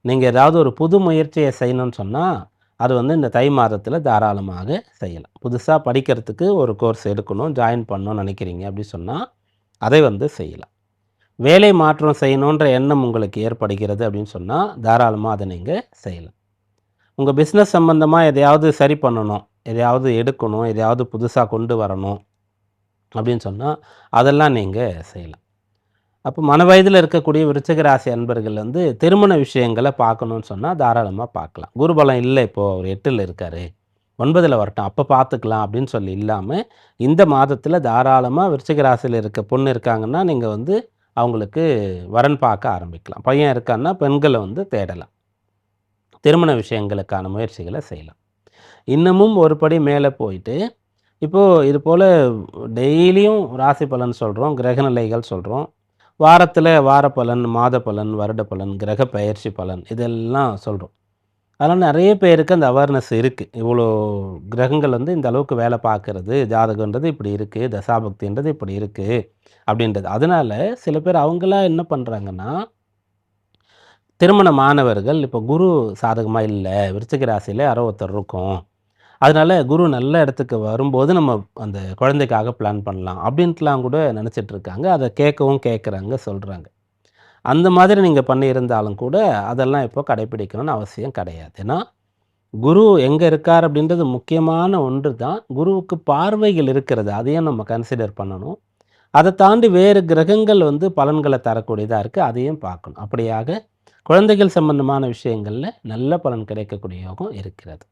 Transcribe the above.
நீங்கள் ஏதாவது ஒரு புது முயற்சியை செய்யணும்னு சொன்னால் அது வந்து இந்த தை மாதத்தில் தாராளமாக செய்யலாம். புதுசாக படிக்கிறதுக்கு ஒரு கோர்ஸ் எடுக்கணும், ஜாயின் பண்ணணும்னு நினைக்கிறீங்க அப்படி சொன்னால் அதை வந்து செய்யலாம். வேலை மாற்றம் செய்யணுன்ற எண்ணம் உங்களுக்கு ஏற்படுகிறது அப்படின்னு சொன்னால் தாராளமாக அதை நீங்கள் செய்யலாம். உங்கள் பிஸ்னஸ் சம்மந்தமாக எதையாவது சரி பண்ணணும், எதையாவது எடுக்கணும், எதையாவது புதுசாக கொண்டு வரணும் அப்படின்னு சொன்னால் அதெல்லாம் நீங்கள் செய்யலாம். அப்போ மனவயதில் இருக்கக்கூடிய விருச்சிக ராசி அன்பர்கள் வந்து திருமண விஷயங்களை பார்க்கணும்னு சொன்னால் தாராளமாக பார்க்கலாம். குருபலம் இல்லை, இப்போது அவர் 8ல் இருக்கார், 9ல் வரட்டும் அப்போ பார்த்துக்கலாம் அப்படின்னு சொல்லி இல்லாமல் இந்த மாதத்தில் தாராளமாக விருச்சிக ராசியில் இருக்க பொண்ணு இருக்காங்கன்னா நீங்கள் வந்து அவங்களுக்கு வரன் பார்க்க ஆரம்பிக்கலாம். பையன் இருக்கான்னா பெண்களை வந்து தேடலாம். திருமண விஷயங்களுக்கான முயற்சிகளை செய்யலாம். இன்னமும் ஒரு படி மேலே போயிட்டு இப்போது இது போல் டெய்லியும் ராசி பலன் சொல்கிறோம், கிரகநிலைகள் சொல்கிறோம், வாரத்தில் வார பலன், மாத பலன், வருட பலன், கிரக பெயர்ச்சி பலன் இதெல்லாம் சொல்கிறோம். அதனால் நிறைய பேருக்கு அந்த அவேர்னஸ் இருக்குது. இவ்வளோ கிரகங்கள் வந்து இந்த அளவுக்கு வேலை பார்க்குறது, ஜாதகன்றது இப்படி இருக்குது, தசாபக்தின்றது இப்படி இருக்குது அப்படின்றது. அதனால் சில பேர் அவங்களா என்ன பண்ணுறாங்கன்னா, திருமணமானவர்கள் இப்போ குரு சாதகமாக இல்லை, விருச்சிக ராசியில் யாரோ ஒருத்தர் இருக்கும், அதனால குரு நல்ல இடத்துக்கு வரும்போது நம்ம அந்த குழந்தைக்காக பிளான் பண்ணலாம் அப்படின்ட்டுலாம் கூட நினச்சிட்டு இருக்காங்க. அதை கேட்கவும் கேட்குறாங்க, சொல்கிறாங்க. அந்த மாதிரி நீங்கள் பண்ணியிருந்தாலும் கூட அதெல்லாம் இப்போ கடைப்பிடிக்கணும்னு அவசியம் கிடையாது. ஏன்னா குரு எங்கே இருக்கார் அப்படின்றது முக்கியமான ஒன்று தான். குருவுக்கு பார்வைகள் இருக்கிறது, அதையும் நம்ம கன்சிடர் பண்ணணும். அதை தாண்டி வேறு கிரகங்கள் வந்து பலன்களை தரக்கூடியதாக இருக்குது, அதையும் பார்க்கணும். அப்படியாக குழந்தைகள் சம்பந்தமான விஷயங்களில் நல்ல பலன் கிடைக்கக்கூடிய யோகம் இருக்கிறது.